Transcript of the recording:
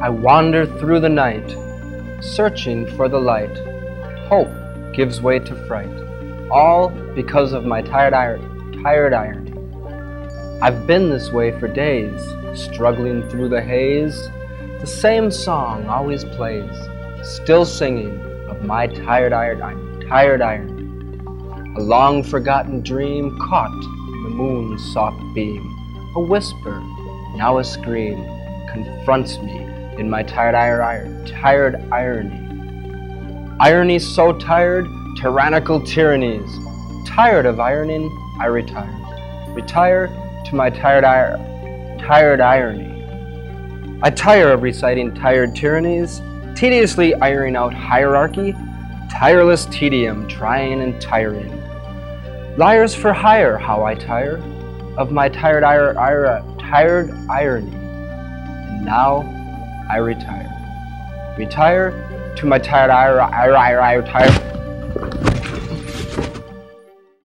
I wander through the night, searching for the light. Hope gives way to fright, all because of my tired irony. I've been this way for days, struggling through the haze. The same song always plays, still singing of my tired irony. A long forgotten dream caught in the moon's soft beam. A whisper, now a scream, confronts me in my tired irony. Irony so tired, tyrannical tyrannies. Tired of ironing, I retire. Retire to my tired irony. I tire of reciting tired tyrannies, tediously ironing out hierarchy, tireless tedium, trying and tiring. Liars for hire, how I tire of my tired irony. And now I retire. Retire to my tired